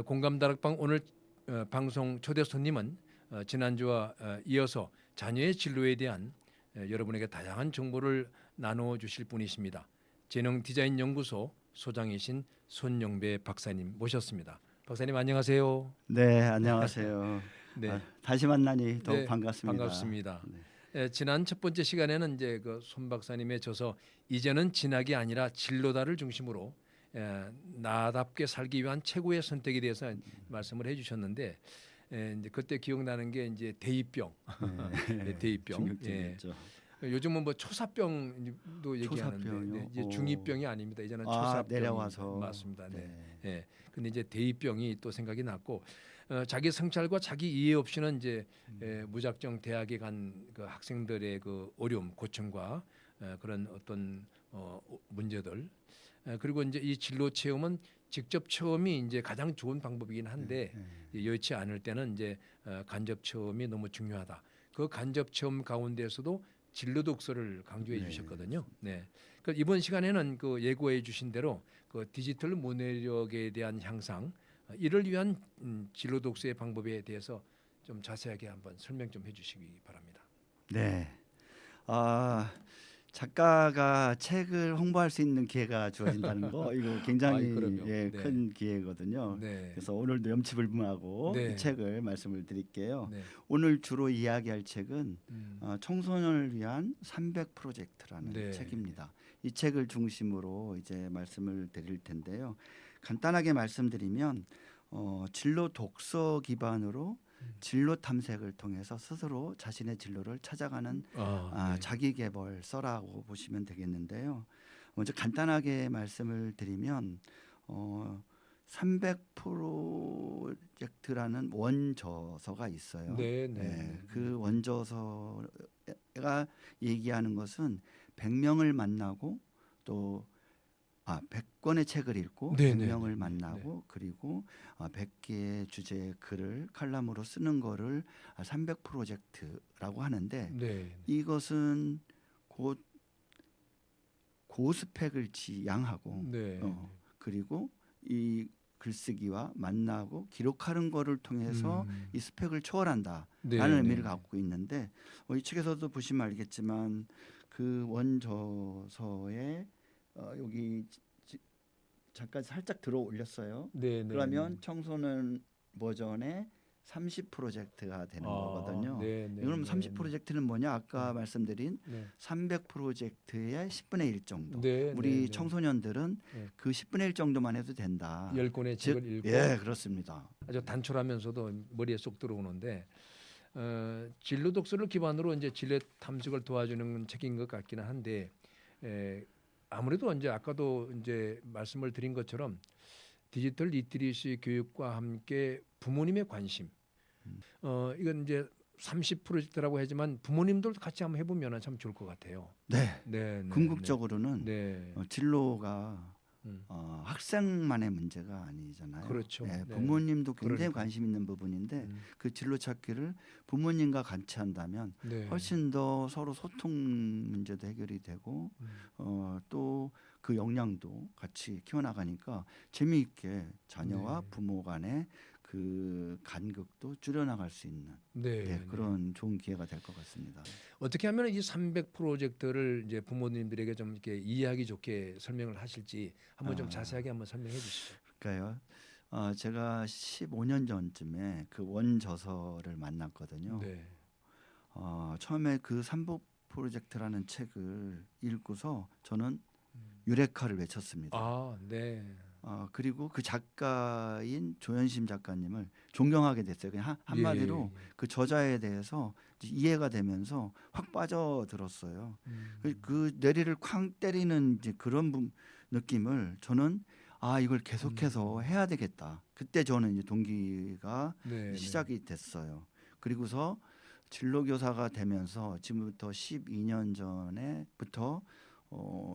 공감다락방 오늘 방송 초대 손님은 지난주와 이어서 자녀의 진로에 대한 여러분에게 다양한 정보를 나눠 주실 분이십니다. 재능 디자인 연구소 소장이신 손영배 박사님 모셨습니다. 박사님 안녕하세요. 네, 안녕하세요. 네, 다시 만나니 더욱 네, 반갑습니다. 반갑습니다. 네. 지난 첫 번째 시간에는 이제 그 손 박사님의 저서 이제는 진학이 아니라 진로다를 중심으로 나답게 살기 위한 최고의 선택에 대해서 말씀을 해주셨는데 이제 그때 기억나는 게 이제 대입병, 네, 대입병. 충격적이었죠. 요즘은 뭐 초사병도 얘기하는데 초사병이요? 이제 중이병이 아닙니다. 이제는 아, 초사병 내려와서. 맞습니다. 네. 네. 예. 근데 이제 대입병이 또 생각이 났고 자기 성찰과 자기 이해 없이는 이제 무작정 대학에 간 그 학생들의 그 어려움, 고충과 그런 어떤 문제들 그리고 이제 이 진로 체험은 직접 체험이 이제 가장 좋은 방법이긴 한데 여의치 않을 때는 이제 간접 체험이 너무 중요하다. 그 간접 체험 가운데서도 진로 독서를 강조해 네. 주셨거든요. 네. 그 이번 시간에는 그 예고해 주신 대로 그 디지털 문해력에 대한 향상 이를 위한 진로 독서의 방법에 대해서 좀 자세하게 한번 설명 좀 해주시기 바랍니다. 네. 작가가 책을 홍보할 수 있는 기회가 주어진다는 거 이거 굉장히 그럼요. 네. 큰 기회거든요. 네. 그래서 오늘도 염치불문하고 네. 이 책을 말씀을 드릴게요. 네. 오늘 주로 이야기할 책은 청소년을 위한 300 프로젝트라는 네. 책입니다. 이 책을 중심으로 이제 말씀을 드릴 텐데요. 간단하게 말씀드리면 진로 독서 기반으로 진로 탐색을 통해서 스스로 자신의 진로를 찾아가는 네. 자기 개발서라고 보시면 되겠는데요. 먼저 간단하게 말씀을 드리면 300 프로젝트라는 원저서가 있어요. 네, 네. 그 원저서가 얘기하는 것은 100명을 만나고 또 100권의 책을 읽고 네, 100명을 네, 만나고 그리고 100개의 주제의 글을 칼럼으로 쓰는 거를 300 프로젝트라고 하는데 네. 이것은 곧 고스펙을 지향하고 네. 그리고 이 글쓰기와 만나고 기록하는 거를 통해서 이 스펙을 초월한다라는 네, 의미를 네. 갖고 있는데 이 책에서도 보시면 알겠지만 그 원저서에 여기 잠깐 살짝 들어 올렸어요. 네, 네. 그러면 청소년 버전의 30 프로젝트가 되는 거거든요. 네, 네. 그럼 네, 30 네. 프로젝트는 뭐냐? 아까 말씀드린 네. 300 프로젝트의 10분의 1 정도. 네, 우리 네, 네. 청소년들은 네. 그 10분의 1 정도만 해도 된다. 10권의 책을 읽고 예, 그렇습니다. 아주 단촐하면서도 머리에 쏙 들어오는데 진로 독서를 기반으로 이제 진로 탐색을 도와주는 책인 것 같기는 한데 아무래도 이제 아까도 이제 말씀을 드린 것처럼 디지털 리트리시 교육과 함께 부모님의 관심 이건 이제 30 프로젝트라고 하지만 부모님들도 같이 한번 해보면 참 좋을 것 같아요. 네. 네, 네, 궁극적으로는 네. 진로가 학생만의 문제가 아니잖아요. 그렇죠. 네, 네. 부모님도 굉장히 그러니까. 관심 있는 부분인데 그 진로 찾기를 부모님과 같이 한다면 네. 훨씬 더 서로 소통 문제도 해결이 되고 또 그 역량도 같이 키워나가니까 재미있게 자녀와 네. 부모 간의 그 간극도 줄여나갈 수 있는 네, 그런 좋은 기회가 될 것 같습니다. 어떻게 하면 이 300 프로젝트를 이제 부모님들에게 좀 이렇게 이해하기 좋게 설명을 하실지 한번 좀 자세하게 한번 설명해 주시죠. 그러니까요. 제가 15년 전쯤에 그 원저서를 만났거든요. 네. 처음에 그 300 프로젝트라는 책을 읽고서 저는 유레카를 외쳤습니다. 네. 그리고 그 작가인 조현심 작가님을 존경하게 됐어요. 그냥 한마디로 예. 그 저자에 대해서 이해가 되면서 확 빠져들었어요. 그 뇌리를 쾅 때리는 이제 그런 느낌을 저는 이걸 계속해서 해야 되겠다. 그때 저는 이제 동기가 네, 시작이 됐어요. 그리고서 진로교사가 되면서 지금부터 12년 전에부터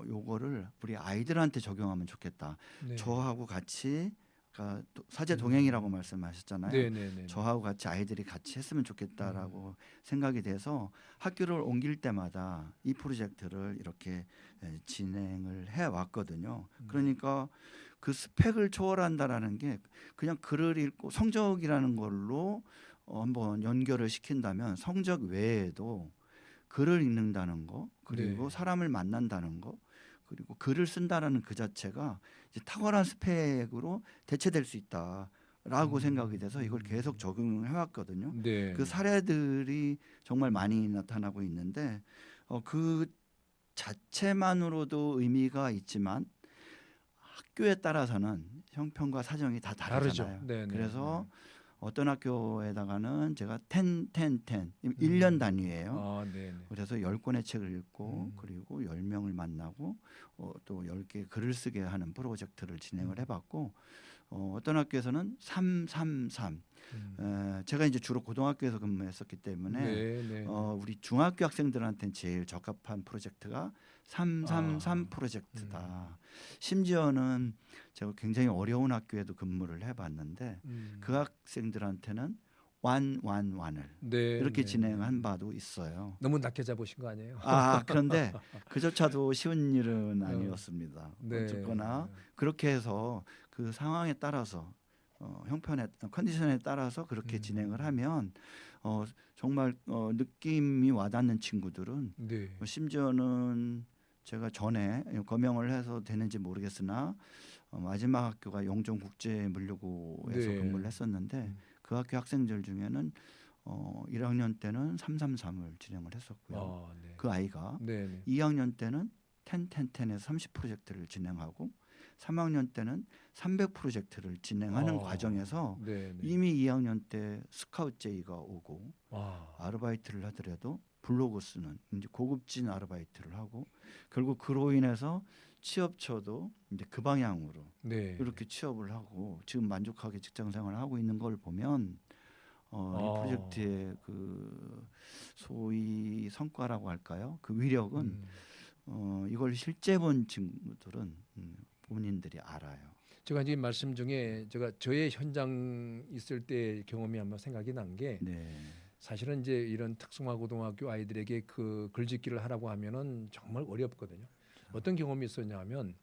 요거를 우리 아이들한테 적용하면 좋겠다. 네. 저하고 같이 사제 동행이라고 말씀하셨잖아요. 네. 저하고 같이 아이들이 같이 했으면 좋겠다라고 생각이 돼서 학교를 옮길 때마다 이 프로젝트를 이렇게 진행을 해 왔거든요. 그러니까 그 스펙을 초월한다라는 게 그냥 글을 읽고 성적이라는 걸로 한번 연결을 시킨다면 성적 외에도 글을 읽는다는 거 그리고 네. 사람을 만난다는 거 그리고 글을 쓴다라는 그 자체가 이제 탁월한 스펙으로 대체될 수 있다라고 생각이 돼서 이걸 계속 적용해 왔거든요. 네. 그 사례들이 정말 많이 나타나고 있는데 그 자체만으로도 의미가 있지만 학교에 따라서는 형편과 사정이 다 다르죠. 다르잖아요. 네, 네. 그래서 어떤 학교에다가는 제가 10, 1년 단위예요. 아, 네, 네. 그래서 10권의 책을 읽고 음. 그리고 10명을 만나고 또 10개 글을 쓰게 하는 프로젝트를 진행을 해봤고 어떤 학교에서는 3, 3, 3 제가 이제 주로 고등학교에서 근무했었기 때문에 네, 네. 우리 중학교 학생들한테는 제일 적합한 프로젝트가 333 프로젝트다. 심지어는 제가 굉장히 어려운 학교에도 근무를 해봤는데 그 학생들한테는 완을 네, 이렇게 네. 진행한 바도 있어요. 너무 낮게 잡으신 거 아니에요? 그런데 그조차도 쉬운 일은 아니었습니다. 네. 어쨌거나 그렇게 해서 그 상황에 따라서 형편에 컨디션에 따라서 그렇게 진행을 하면 정말 느낌이 와닿는 친구들은 네. 심지어는 제가 전에 거명을 해서 되는지 모르겠으나 마지막 학교가 영종국제물류고에서 네. 근무를 했었는데 그 학교 학생들 중에는 1학년 때는 333을 진행을 했었고요. 아, 네. 그 아이가 네, 네. 2학년 때는 10에서 30 프로젝트를 진행하고 3학년 때는 300 프로젝트를 진행하는 과정에서 네, 네. 이미 2학년 때 스카우트 제의가 오고 아, 아르바이트를 하더라도 블로그 쓰는 이제 고급진 아르바이트를 하고 결국 그로 인해서 취업처도 이제 그 방향으로 네. 이렇게 취업을 하고 지금 만족하게 직장 생활을 하고 있는 걸 보면 이 프로젝트의 그 소위 성과라고 할까요? 그 위력은 이걸 실제 본 친구들은 본인들이 알아요. 제가 지금 말씀 중에 제가 저의 현장 있을 때 경험이 한번 생각이 난 게 네. 사실은 이제 이런 특성화 고등학교 아이들에게 그 글짓기를 하라고 하면은 정말 어렵거든요. 어떤 경험이 있었냐면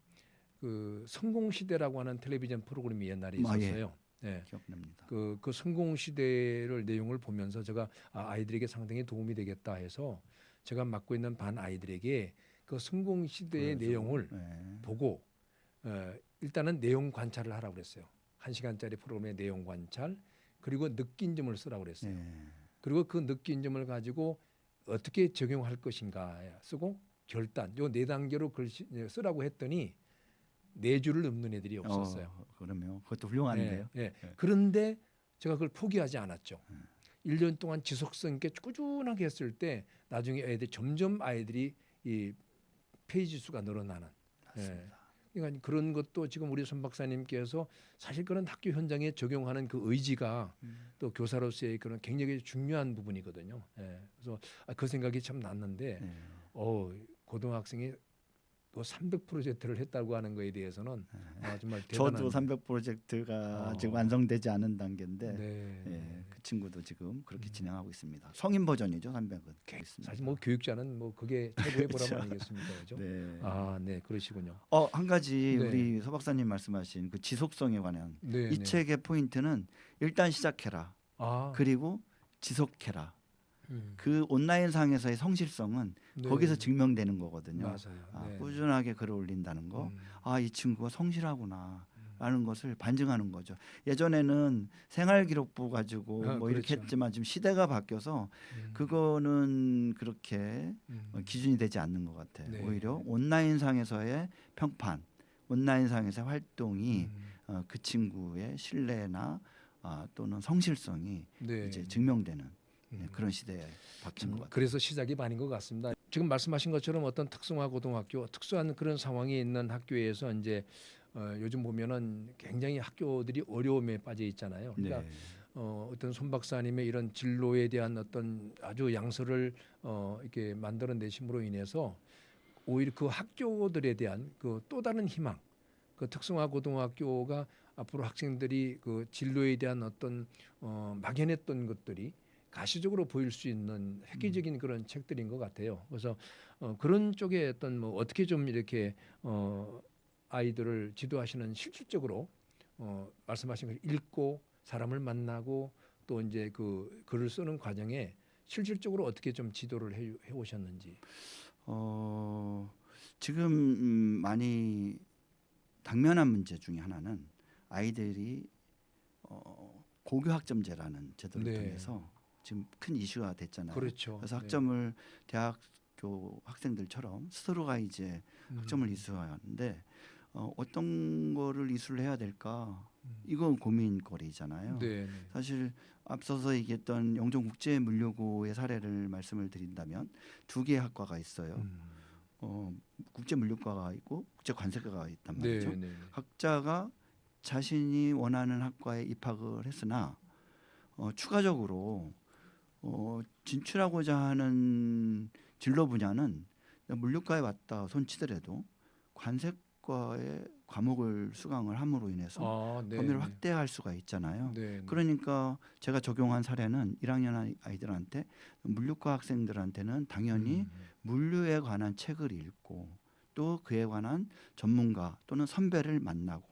그 성공시대라고 하는 텔레비전 프로그램이 옛날에 있었어요. 네. 기억납니다. 그 성공시대를 내용을 보면서 제가 아이들에게 상당히 도움이 되겠다 해서 제가 맡고 있는 반 아이들에게 그 성공시대의 내용을 보고 일단은 내용 관찰을 하라고 그랬어요. 1시간짜리 프로그램의 내용 관찰 그리고 느낀 점을 쓰라고 그랬어요. 그리고 그 느낀 점을 가지고 어떻게 적용할 것인가 쓰고 결단 요 4단계로 글 쓰라고 했더니 4줄을 넘는 애들이 없었어요. 그러면 그것도 훌륭한데요. 네. 그런데 제가 그걸 포기하지 않았죠. 1년 동안 지속성 있게 꾸준하게 했을 때 나중에 점점 아이들이 이 페이지 수가 늘어나는. 맞습니다. 그러니까 그런 것도 지금 우리 손 박사님께서 사실 그런 학교 현장에 적용하는 그 의지가 또 교사로서의 그런 굉장히 중요한 부분이거든요. 그래서 그 생각이 참 났는데 고등학생이 또 300 프로젝트를 했다고 하는 거에 대해서는 정말 대단한. 저도 300 프로젝트가 지금 완성되지 않은 단계인데 그 친구도 지금 그렇게 진행하고 있습니다. 성인 버전이죠, 300은. 사실 뭐 교육자는 뭐 그게 최고의 보람 그렇죠. 아니겠습니까, 그죠? 네. 네, 그러시군요. 한 가지 네. 우리 서 박사님 말씀하신 그 지속성에 관한 네, 이 책의 포인트는 일단 시작해라. 그리고 지속해라. 그 온라인 상에서의 성실성은 거기서 증명되는 거거든요. 맞아요. 꾸준하게 글을 올린다는 거. 이 친구가 성실하구나. 라는 것을 반증하는 거죠. 예전에는 생활기록부 가지고 뭐 이렇게 그렇죠. 했지만 지금 시대가 바뀌어서 그거는 그렇게 기준이 되지 않는 것 같아요. 네. 오히려 온라인상에서의 평판, 온라인상에서의 활동이 그 친구의 신뢰나 또는 성실성이 이제 증명되는 그런 시대에 바뀐 것 같아요. 그래서 시작이 반인 것 같습니다. 지금 말씀하신 것처럼 어떤 특성화 고등학교, 특수한 그런 상황이 있는 학교에서 이제 요즘 보면은 굉장히 학교들이 어려움에 빠져 있잖아요. 그러니까 어떤 손 박사님의 이런 진로에 대한 어떤 아주 양서를 이렇게 만들어내심으로 인해서 오히려 그 학교들에 대한 그 또 다른 희망, 그 특성화 고등학교가 앞으로 학생들이 그 진로에 대한 어떤 막연했던 것들이 가시적으로 보일 수 있는 획기적인 그런 책들인 것 같아요. 그래서 그런 쪽에 어떤 뭐 어떻게 좀 이렇게 아이들을 지도하시는 실질적으로 말씀하신 걸 읽고 사람을 만나고 또 이제 그 글을 쓰는 과정에 실질적으로 어떻게 좀 지도를 해 오셨는지. 지금 많이 당면한 문제 중에 하나는 아이들이 고교학점제라는 제도를 네. 통해서 지금 큰 이슈가 됐잖아요. 그렇죠. 그래서 네. 학점을 대학교 학생들처럼 스스로가 이제 학점을 이수하는데 어떤 거를 이수를 해야 될까? 이건 고민거리잖아요. 네. 네. 사실 앞서서 얘기했던 영종국제물류고의 사례를 말씀을 드린다면 두 개의 학과가 있어요. 국제물류과가 있고 국제관세과가 있단 네. 말이죠. 네. 각자가 자신이 원하는 학과에 입학을 했으나 추가적으로 진출하고자 하는 진로 분야는 물류과에 왔다 손치더라도 관세과의 과목을 수강을 함으로 인해서 네. 범위를 확대할 수가 있잖아요. 네. 그러니까 제가 적용한 사례는 1학년 아이들한테 물류과 학생들한테는 당연히 물류에 관한 책을 읽고 또 그에 관한 전문가 또는 선배를 만나고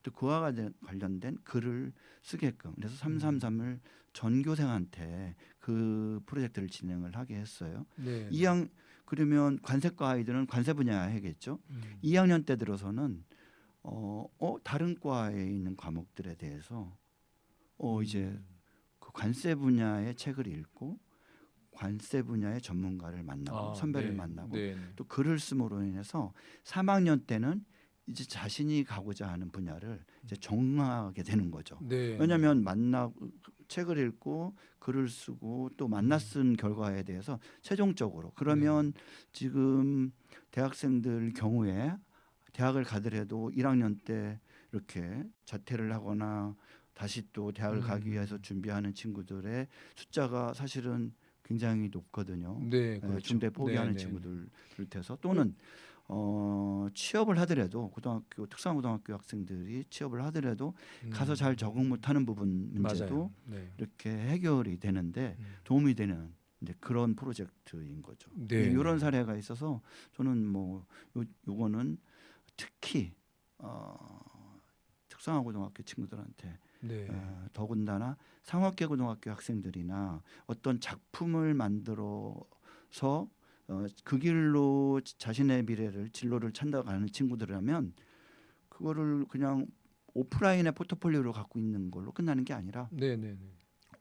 또 그와 관련된 글을 쓰게끔 그래서 333을 전교생한테 그 프로젝트를 진행을 하게 했어요. 네. 그러면 관세과 아이들은 관세 분야 해야겠죠. 2학년 때 들어서는 다른 과에 있는 과목들에 대해서 이제 그 관세 분야의 책을 읽고 관세 분야의 전문가를 만나고 선배를 네. 만나고 네. 또 글을 씀으로 인해서 3학년 때는 이제 자신이 가고자 하는 분야를 이제 정하게 되는 거죠. 네. 왜냐하면 책을 읽고 글을 쓰고 또 만나 쓴 결과에 대해서 최종적으로 그러면 지금 대학생들 경우에 대학을 가더라도 1학년 때 이렇게 자퇴를 하거나 다시 또 대학을 가기 위해서 준비하는 친구들의 숫자가 사실은 굉장히 높거든요. 네. 그렇죠. 중대 포기하는 네. 친구들 비롯해서 또는 취업을 하더라도 특성고등학교 학생들이 취업을 하더라도 가서 잘 적응 못하는 부분 문제도 맞아요. 네. 이렇게 해결이 되는데 도움이 되는 이제 그런 프로젝트인 거죠. 네. 이런 사례가 있어서 저는 요거는 특히 특성화고등학교 친구들한테 네. 더군다나 상업계 고등학교 학생들이나 어떤 작품을 만들어서 그 길로 자신의 미래를 진로를 찾아가는 친구들이라면 그거를 그냥 오프라인의 포트폴리오를 갖고 있는 걸로 끝나는 게 아니라 네. 네.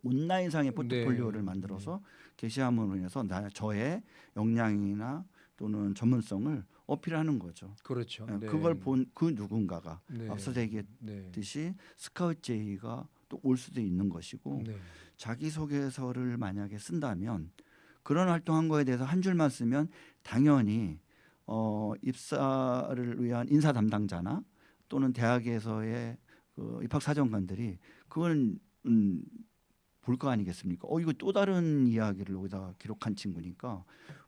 온라인상의 포트폴리오를 네. 만들어서 게시함으로 인해서 저의 역량이나 또는 전문성을 어필하는 거죠. 그렇죠. 네. 그걸 본 그 누군가가 네. 앞서 얘기했듯이 스카우트 제의가 또 올 수도 있는 것이고 네. 자기소개서를 만약에 쓴다면 그런 활동한 거에 대해서 한 줄만 쓰면 당연히 입사를 위한 인사 담당자나 또는 대학에서의 그 입학사정관들이 그걸 볼 거 아니겠습니까? 이거 또 다른 이야기를 여기다 기록한 친구니까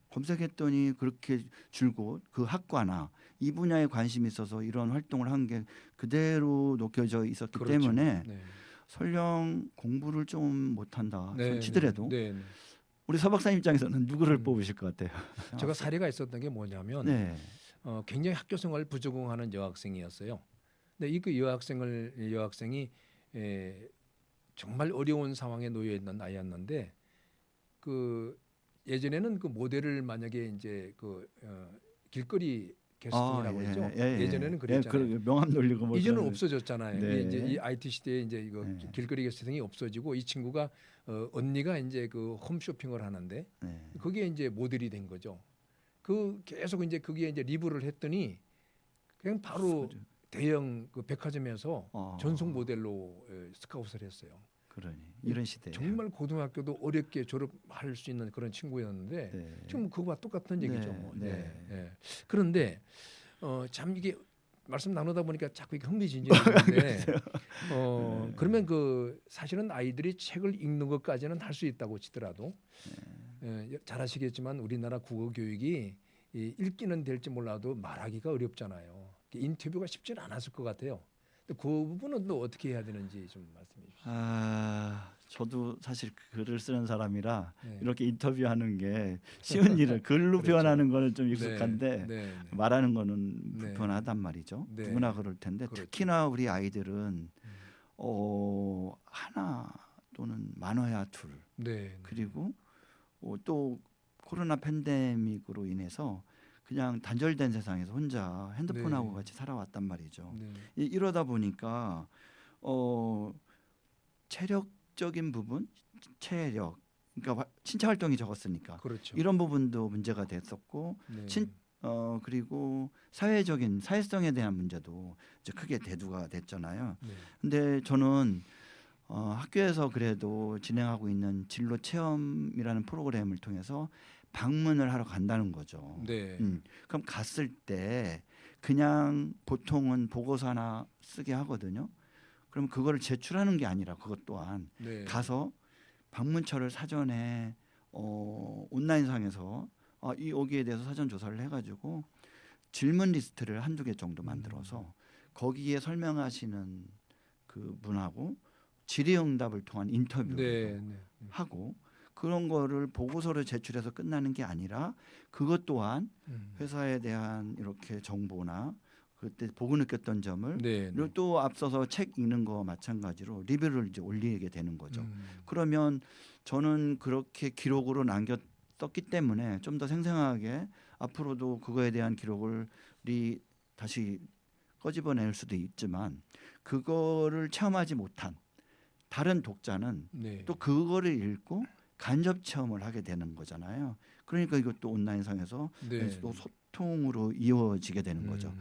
검색했더니 그렇게 줄곧 그 학과나 이 분야에 관심이 있어서 이런 활동을 한 게 그대로 녹여져 있었기 그렇죠. 때문에 네. 설령 공부를 좀 못한다 네. 치더라도 네. 네. 우리 서 박사님 입장에서는 누구를 뽑으실 것 같아요? 제가 사례가 있었던 게 뭐냐면 네. 굉장히 학교 생활을 부적응하는 여학생이었어요. 근데 그 여학생이 정말 어려운 상황에 놓여 있는 아이였는데 그 예전에는 그 모델을 만약에 이제 길거리 캐스팅이라고 했죠. 예전에는 그랬잖아요. 명함 돌리고 뭐 이제는 그런- 없어졌잖아요. 네. 이제 이 IT 시대에 이제 이거 네. 길거리 캐스팅이 없어지고 이 친구가 언니가 이제 그 홈쇼핑을 하는데 네. 그게 이제 모델이 된 거죠. 그 계속 이제 그게 이제 리뷰를 했더니 그냥 바로 대형 그 백화점에서 전속 모델로 스카웃을 했어요. 그러니 이런 시대에 정말 고등학교도 어렵게 졸업할 수 있는 그런 친구였는데 네. 지금 그거와 똑같은 얘기죠. 네, 뭐. 네. 그런데 참 이게 말씀 나누다 보니까 자꾸 이게 흥미진진한데 그러면 그 사실은 아이들이 책을 읽는 것까지는 할 수 있다고 치더라도 잘 아시겠지만 우리나라 국어 교육이 읽기는 될지 몰라도 말하기가 어렵잖아요. 인터뷰가 쉽지는 않았을 것 같아요. 그 부분은 또 어떻게 해야 되는지 좀 말씀해 주시죠. 저도 사실 글을 쓰는 사람이라 네. 이렇게 인터뷰하는 게 쉬운 일을 글로 그렇죠. 표현하는 거는 좀 익숙한데 네, 네, 네. 말하는 거는 네. 불편하단 말이죠. 네. 누구나 그럴 텐데 그렇죠. 특히나 우리 아이들은 하나 또는 많아야 둘 네. 그리고 또 코로나 팬데믹으로 인해서 그냥 단절된 세상에서 혼자 핸드폰하고 네. 같이 살아왔단 말이죠. 네. 이러다 보니까 체력적인 부분, 체력, 그러니까 신체 활동이 적었으니까 그렇죠. 이런 부분도 문제가 됐었고, 네. 그리고 사회성에 대한 문제도 이제 크게 대두가 됐잖아요. 네. 근데 저는 학교에서 그래도 진행하고 있는 진로 체험이라는 프로그램을 통해서 방문을 하러 간다는 거죠. 네. 그럼 갔을 때 그냥 보통은 보고서 하나 쓰게 하거든요. 그럼 그거를 제출하는 게 아니라 그것 또한 네. 가서 방문처를 사전에 온라인상에서 여기에 대해서 사전 조사를 해가지고 질문 리스트를 한두 개 정도 만들어서 거기에 설명하시는 그 분하고 질의응답을 통한 인터뷰를 네. 네. 하고 그런 거를 보고서를 제출해서 끝나는 게 아니라 그것 또한 회사에 대한 이렇게 정보나 그때 보고 느꼈던 점을 네. 그리고 또 앞서서 책 읽는 거 마찬가지로 리뷰를 이제 올리게 되는 거죠. 그러면 저는 그렇게 기록으로 남겼었기 때문에 좀 더 생생하게 앞으로도 그거에 대한 기록을 다시 꺼집어낼 수도 있지만 그거를 체험하지 못한 다른 독자는 네. 또 그거를 읽고 간접 체험을 하게 되는 거잖아요. 그러니까 이것도 온라인상에서 네. 또 소통으로 이어지게 되는 거죠.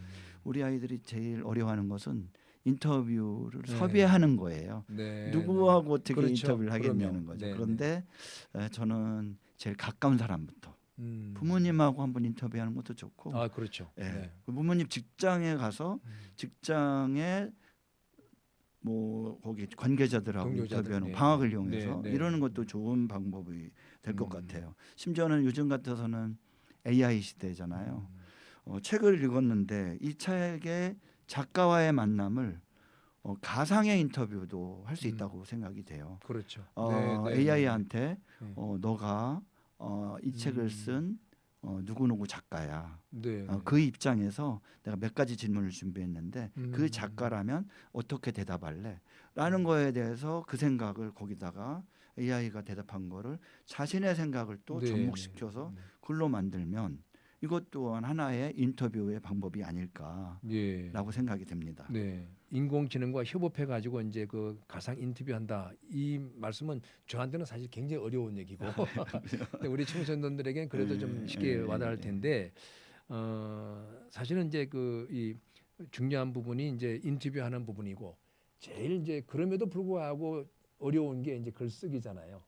우리 아이들이 제일 어려워하는 것은 인터뷰를 네. 섭외하는 거예요. 네. 누구하고 어떻게 그렇죠. 인터뷰를 하겠냐는 그럼요. 거죠. 네. 그런데 저는 제일 가까운 사람부터 부모님하고 한번 인터뷰하는 것도 좋고 아, 그렇죠. 네. 부모님 직장에 가서 직장에 뭐 거기 관계자들하고 동료자들, 인터뷰하는 네. 방학을 이용해서 네. 이러는 것도 좋은 방법이 될 것 같아요. 심지어는 요즘 같아서는 AI 시대잖아요. 책을 읽었는데 이 책의 작가와의 만남을 가상의 인터뷰도 할 수 있다고 생각이 돼요. 그렇죠. AI한테 네. 너가 이 책을 쓴 누구누구 작가야. 네. 그 입장에서 내가 몇 가지 질문을 준비했는데 그 작가라면 어떻게 대답할래? 라는 거에 대해서 그 생각을 거기다가 AI가 대답한 거를 자신의 생각을 또 네. 접목시켜서 글로 만들면 이것 또한 하나의 인터뷰의 방법이 아닐까라고 예. 생각이 됩니다. 네. 인공지능과 협업해 가지고 이제 그 가상 인터뷰한다. 이 말씀은 저한테는 사실 굉장히 어려운 얘기고 근데 우리 청소년들에게는 그래도 좀 쉽게 와닿을 텐데 사실은 이제 이 중요한 부분이 이제 인터뷰하는 부분이고 제일 이제 그럼에도 불구하고 어려운 게 이제 글쓰기잖아요.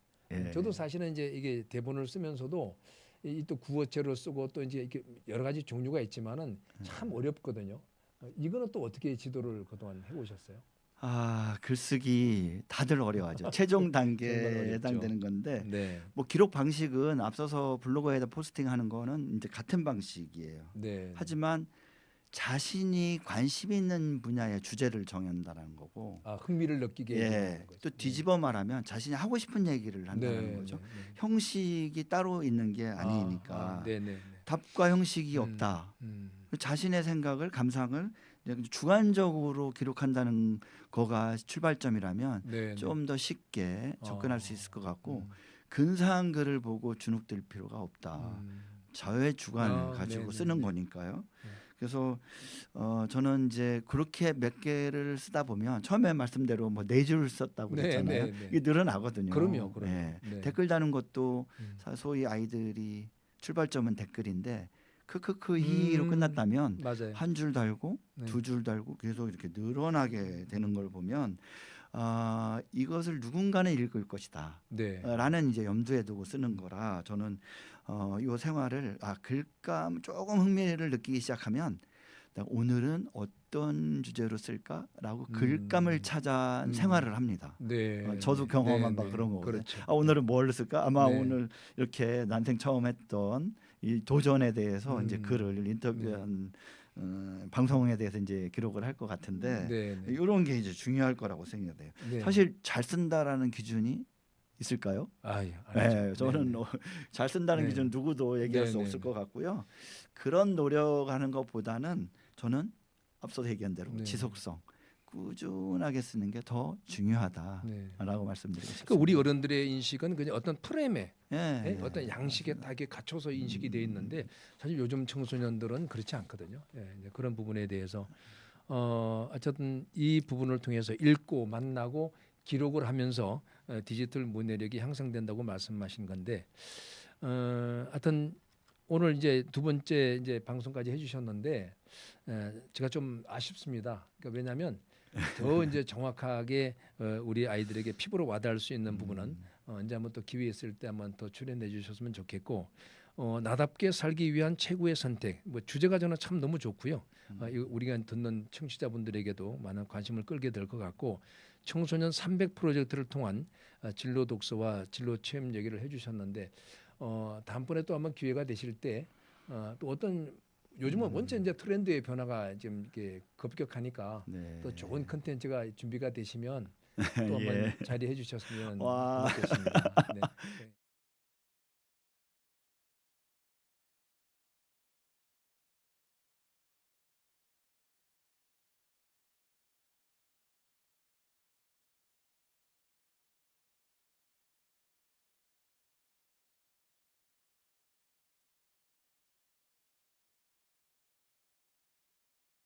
저도 사실은 이제 이게 대본을 쓰면서도 이 또 구어체로 쓰고 또 이제 이렇게 여러 가지 종류가 있지만은 참 어렵거든요. 이거는 또 어떻게 지도를 그동안 해오셨어요? 글쓰기 다들 어려워하죠. 최종 단계에 정말 어렵죠. 해당되는 건데 네. 뭐 기록 방식은 앞서서 블로그에다 포스팅하는 거는 이제 같은 방식이에요. 네. 하지만 자신이 관심 있는 분야의 주제를 정한다는 거고, 흥미를 느끼게 해주는 거죠. 또 뒤집어 말하면 자신이 하고 싶은 얘기를 한다는 거죠. 형식이 따로 있는 게 아니니까 답과 형식이 없다. 자신의 생각을 감상을 주관적으로 기록한다는 거가 출발점이라면 좀 더 쉽게 접근할 수 있을 것 같고 근사한 글을 보고 주눅들 필요가 없다. 자유의 주관을 가지고 쓰는 거니까요. 그래서 저는 이제 그렇게 몇 개를 쓰다 보면 처음에 말씀대로 뭐 4줄 썼다고 그랬잖아요. 이게 늘어나거든요. 그럼요. 댓글 다는 것도 소위 아이들이 출발점은 댓글인데 크크크 히로 끝났다면 맞아요. 한 줄 달고 2줄 달고 계속 이렇게 늘어나게 되는 걸 보면 이것을 누군가는 읽을 것이다. 라는 이제 염두에 두고 쓰는 거라 저는 이 생활을 글감 조금 흥미를 느끼기 시작하면 오늘은 어떤 주제로 쓸까라고 글감을 찾아 생활을 합니다. 저도 경험한 바 그런 거거든요. 그렇죠. 오늘은 뭘 쓸까? 아마 오늘 이렇게 난생 처음 했던 이 도전에 대해서 이제 글을 인터뷰한 방송에 대해서 이제 기록을 할 것 같은데 네, 네. 이런 게 이제 중요할 거라고 생각돼요. 네. 사실 잘 쓴다라는 기준이 있을까요? 예, 네, 알죠. 저는 네, 잘 쓴다는 네. 기준 누구도 얘기할 네, 수 네, 없을 네. 것 같고요. 그런 노력하는 것보다는 저는 앞서 얘기한 대로 네. 지속성, 꾸준하게 쓰는 게 더 중요하다라고 네. 말씀드리고 싶습니다. 그 우리 어른들의 인식은 그냥 어떤 프레임에 예, 어떤 양식에 딱에 갇혀서 인식이 돼 있는데 사실 요즘 청소년들은 그렇지 않거든요. 이제 그런 부분에 대해서 어쨌든 이 부분을 통해서 읽고 만나고 기록을 하면서 디지털 문해력이 향상된다고 말씀하신 건데 하여튼 오늘 이제 두 번째 이제 방송까지 해주셨는데 제가 좀 아쉽습니다. 그러니까 왜냐하면 더 이제 정확하게 우리 아이들에게 피부로 와닿을 수 있는 부분은 이제 한번 또 기회 있을 때 한번 더 출연해 주셨으면 좋겠고 나답게 살기 위한 최고의 선택 뭐 주제가 저는 참 너무 좋고요. 이거 우리가 듣는 청취자분들에게도 많은 관심을 끌게 될 것 같고 청소년 300 프로젝트를 통한 진로 독서와 진로 체험 얘기를 해주셨는데 다음번에 또 한번 기회가 되실 때 또 어떤 요즘은 원체 이제 트렌드의 변화가 지금 이렇게 급격하니까 네. 또 좋은 컨텐츠가 준비가 되시면 또 한번 예. 자리해 주셨으면 와. 고맙겠습니다. 네.